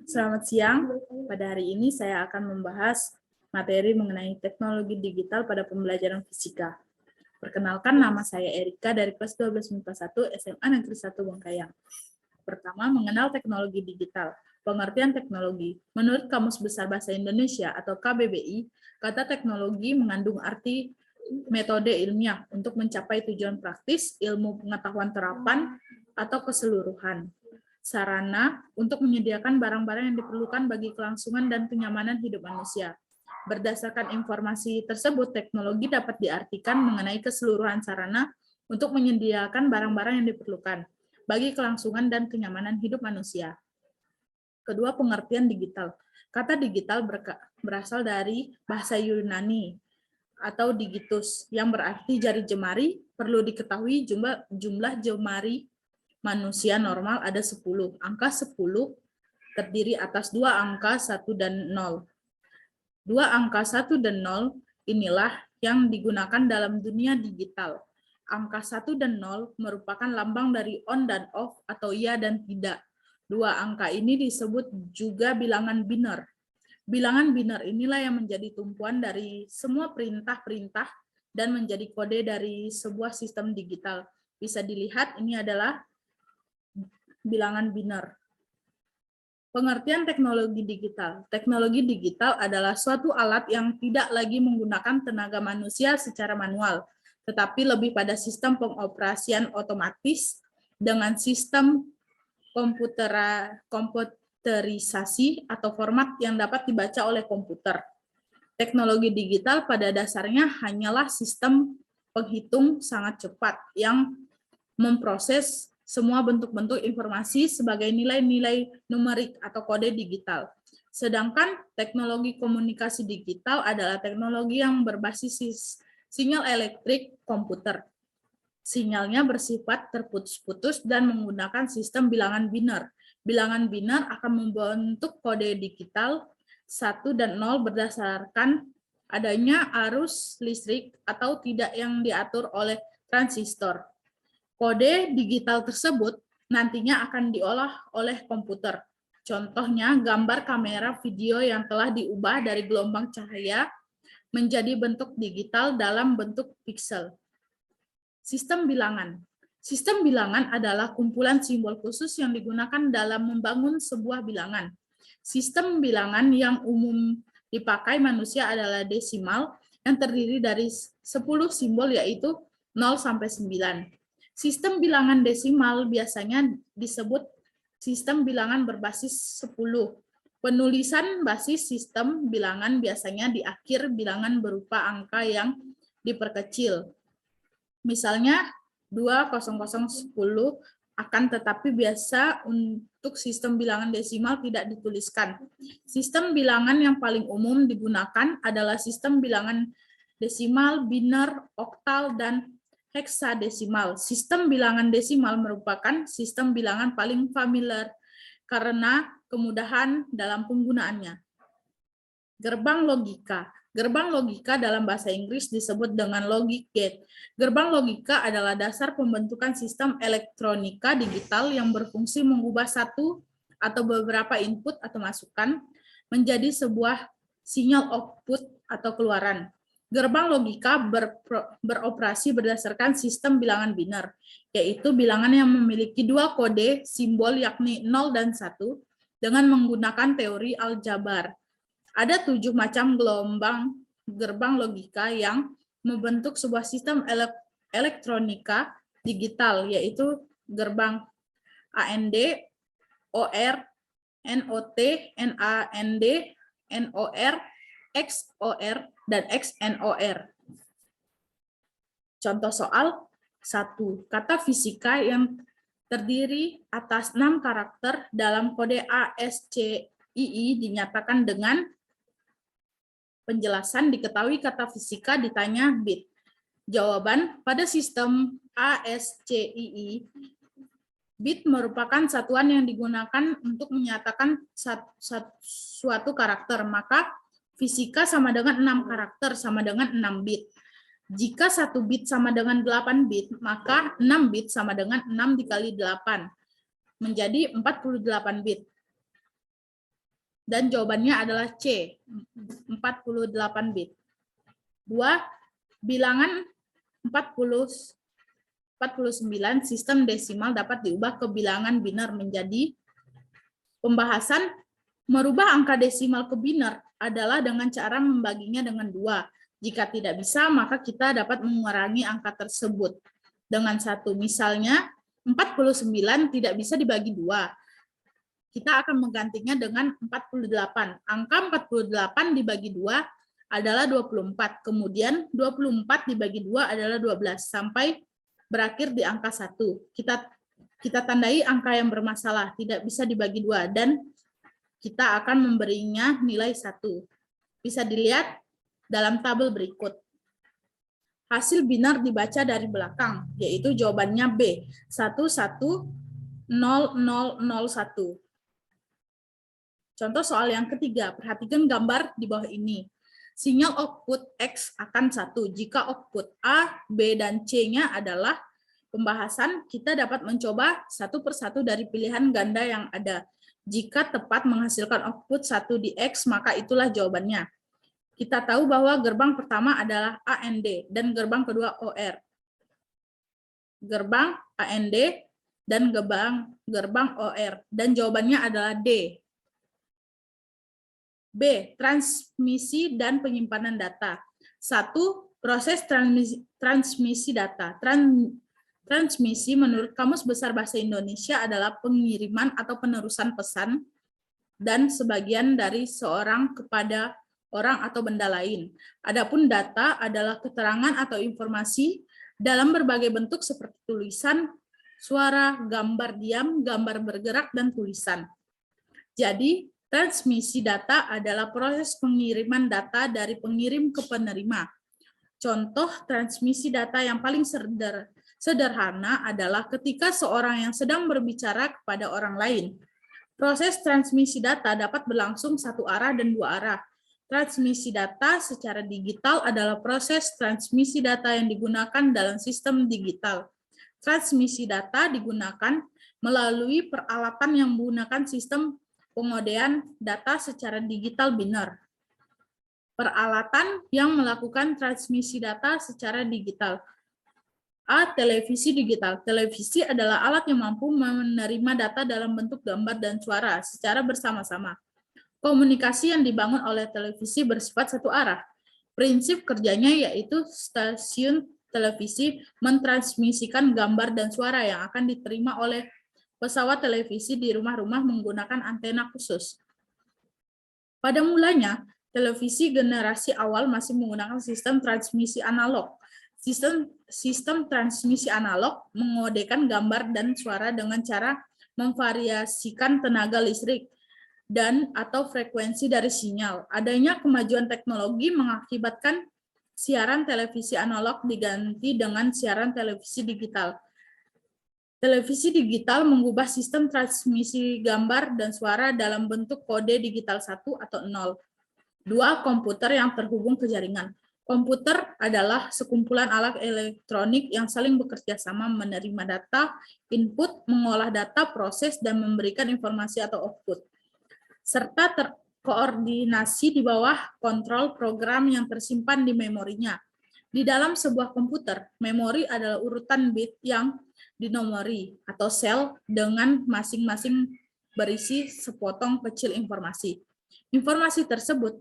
Selamat siang. Pada hari ini saya akan membahas materi mengenai teknologi digital pada pembelajaran fisika. Perkenalkan, nama saya Erika dari kelas 12 MIPA 1 SMA Negeri 1 Bangkayang. Pertama, mengenal teknologi digital. Pengertian teknologi. Menurut Kamus Besar Bahasa Indonesia atau KBBI, kata teknologi mengandung arti metode ilmiah untuk mencapai tujuan praktis, ilmu pengetahuan terapan, atau keseluruhan. Sarana untuk menyediakan barang-barang yang diperlukan bagi kelangsungan dan kenyamanan hidup manusia. Berdasarkan informasi tersebut, teknologi dapat diartikan mengenai keseluruhan sarana untuk menyediakan barang-barang yang diperlukan bagi kelangsungan dan kenyamanan hidup manusia. Kedua, pengertian digital. Kata digital berasal dari bahasa Yunani atau digitus, yang berarti jari jemari. Perlu diketahui jumlah jemari manusia normal ada 10. Angka 10 terdiri atas dua angka 1 dan 0. Dua angka 1 dan 0 inilah yang digunakan dalam dunia digital. Angka 1 dan 0 merupakan lambang dari on dan off atau iya dan tidak. Dua angka ini disebut juga bilangan biner. Bilangan biner inilah yang menjadi tumpuan dari semua perintah-perintah dan menjadi kode dari sebuah sistem digital. Bisa dilihat ini adalah bilangan biner. Pengertian teknologi digital. Teknologi digital adalah suatu alat yang tidak lagi menggunakan tenaga manusia secara manual, tetapi lebih pada sistem pengoperasian otomatis dengan sistem komputerisasi atau format yang dapat dibaca oleh komputer. Teknologi digital pada dasarnya hanyalah sistem penghitung sangat cepat yang memproses semua bentuk-bentuk informasi sebagai nilai-nilai numerik atau kode digital. Sedangkan teknologi komunikasi digital adalah teknologi yang berbasis sinyal elektrik komputer. Sinyalnya bersifat terputus-putus dan menggunakan sistem bilangan biner. Bilangan biner akan membentuk kode digital 1 dan 0 berdasarkan adanya arus listrik atau tidak yang diatur oleh transistor. Kode digital tersebut nantinya akan diolah oleh komputer. Contohnya gambar kamera video yang telah diubah dari gelombang cahaya menjadi bentuk digital dalam bentuk piksel. Sistem bilangan. Sistem bilangan adalah kumpulan simbol khusus yang digunakan dalam membangun sebuah bilangan. Sistem bilangan yang umum dipakai manusia adalah desimal yang terdiri dari 10 simbol yaitu 0 sampai 9. Sistem bilangan desimal biasanya disebut sistem bilangan berbasis 10. Penulisan basis sistem bilangan biasanya di akhir bilangan berupa angka yang diperkecil. Misalnya 20010 akan tetapi biasa untuk sistem bilangan desimal tidak dituliskan. Sistem bilangan yang paling umum digunakan adalah sistem bilangan desimal, biner, oktal, dan heksadesimal. Sistem bilangan desimal merupakan sistem bilangan paling familiar karena kemudahan dalam penggunaannya. Gerbang logika. Gerbang logika dalam bahasa Inggris disebut dengan logic gate. Gerbang logika adalah dasar pembentukan sistem elektronika digital yang berfungsi mengubah satu atau beberapa input atau masukan menjadi sebuah sinyal output atau keluaran. Gerbang logika beroperasi berdasarkan sistem bilangan biner, yaitu bilangan yang memiliki dua kode simbol yakni 0 dan 1 dengan menggunakan teori aljabar. Ada 7 macam gerbang logika yang membentuk sebuah sistem elektronika digital, yaitu gerbang AND, OR, NOT, NAND, NOR, XOR, dan XNOR. Contoh soal 1. Kata fisika yang terdiri atas 6 karakter dalam kode ASCII dinyatakan dengan penjelasan diketahui kata fisika ditanya bit. Jawaban, pada sistem ASCII, bit merupakan satuan yang digunakan untuk menyatakan suatu karakter, maka fisika sama dengan 6 karakter sama dengan 6 bit. Jika 1 bit sama dengan 8 bit, maka 6 bit sama dengan 6 dikali 8, menjadi 48 bit. Dan jawabannya adalah C, 48 bit. 2. Bilangan 49 sistem desimal dapat diubah ke bilangan biner menjadi. Pembahasan merubah angka desimal ke biner adalah dengan cara membaginya dengan 2. Jika tidak bisa, maka kita dapat mengurangi angka tersebut dengan 1. Misalnya, 49 tidak bisa dibagi 2. Kita akan menggantinya dengan 48. Angka 48 dibagi 2 adalah 24. Kemudian 24 dibagi 2 adalah 12. Sampai berakhir di angka 1. Kita tandai angka yang bermasalah, tidak bisa dibagi 2. Dan kita akan memberinya nilai 1. Bisa dilihat dalam tabel berikut. Hasil biner dibaca dari belakang, yaitu jawabannya B, 110001. Contoh soal yang ketiga, perhatikan gambar di bawah ini. Sinyal output X akan 1. Jika output A, B, dan C-nya adalah pembahasan, kita dapat mencoba satu persatu dari pilihan ganda yang ada. Jika tepat menghasilkan output 1 di X, maka itulah jawabannya. Kita tahu bahwa gerbang pertama adalah AND dan gerbang kedua OR. Gerbang AND dan gerbang OR. Dan jawabannya adalah D. B. Transmisi dan penyimpanan data. 1. Proses transmisi data. Transmisi menurut Kamus Besar Bahasa Indonesia adalah pengiriman atau penerusan pesan dan sebagian dari seorang kepada orang atau benda lain. Adapun data adalah keterangan atau informasi dalam berbagai bentuk seperti tulisan, suara, gambar diam, gambar bergerak, dan tulisan. Jadi, transmisi data adalah proses pengiriman data dari pengirim ke penerima. Contoh transmisi data yang paling sederhana adalah ketika seorang yang sedang berbicara kepada orang lain. Proses transmisi data dapat berlangsung satu arah dan dua arah. Transmisi data secara digital adalah proses transmisi data yang digunakan dalam sistem digital. Transmisi data digunakan melalui peralatan yang menggunakan sistem pengodean data secara digital biner. Peralatan yang melakukan transmisi data secara digital. A. Televisi digital. Televisi adalah alat yang mampu menerima data dalam bentuk gambar dan suara secara bersama-sama. Komunikasi yang dibangun oleh televisi bersifat satu arah. Prinsip kerjanya yaitu stasiun televisi mentransmisikan gambar dan suara yang akan diterima oleh pesawat televisi di rumah-rumah menggunakan antena khusus. Pada mulanya, televisi generasi awal masih menggunakan sistem transmisi analog. Sistem transmisi analog mengodekan gambar dan suara dengan cara memvariasikan tenaga listrik dan atau frekuensi dari sinyal. Adanya kemajuan teknologi mengakibatkan siaran televisi analog diganti dengan siaran televisi digital. Televisi digital mengubah sistem transmisi gambar dan suara dalam bentuk kode digital 1 atau 0. 2. Komputer yang terhubung ke jaringan. Komputer adalah sekumpulan alat elektronik yang saling bekerja sama menerima data, input, mengolah data, proses, dan memberikan informasi atau output, serta terkoordinasi di bawah kontrol program yang tersimpan di memorinya. Di dalam sebuah komputer, memori adalah urutan bit yang dinomori atau sel dengan masing-masing berisi sepotong kecil informasi. Informasi tersebut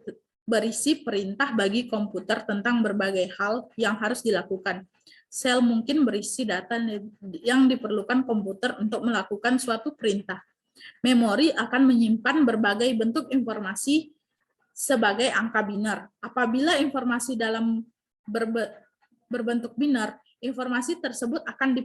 berisi perintah bagi komputer tentang berbagai hal yang harus dilakukan. Sel mungkin berisi data yang diperlukan komputer untuk melakukan suatu perintah. Memori akan menyimpan berbagai bentuk informasi sebagai angka biner. Apabila informasi dalam berbentuk biner, informasi tersebut akan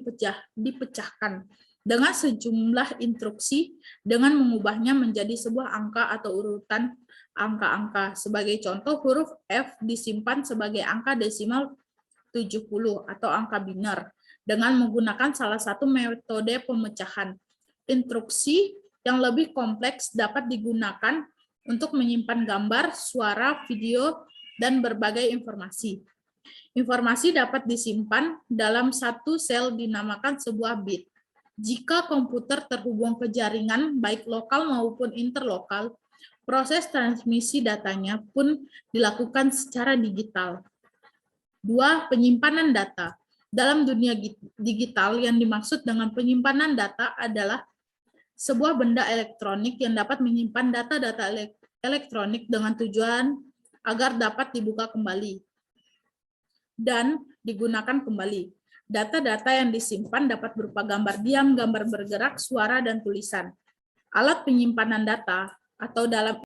dipecahkan dengan sejumlah instruksi dengan mengubahnya menjadi sebuah angka atau urutan angka-angka. Sebagai contoh, huruf F disimpan sebagai angka desimal 70 atau angka biner dengan menggunakan salah satu metode pemecahan. Instruksi yang lebih kompleks dapat digunakan untuk menyimpan gambar, suara, video, dan berbagai informasi. Informasi dapat disimpan dalam satu sel dinamakan sebuah bit. Jika komputer terhubung ke jaringan, baik lokal maupun interlokal, Proses transmisi datanya pun dilakukan secara digital. 2. Penyimpanan data. Dalam dunia digital, yang dimaksud dengan penyimpanan data adalah sebuah benda elektronik yang dapat menyimpan data-data elektronik dengan tujuan agar dapat dibuka kembali dan digunakan kembali. Data-data yang disimpan dapat berupa gambar diam, gambar bergerak, suara, dan tulisan. Alat penyimpanan data atau dalam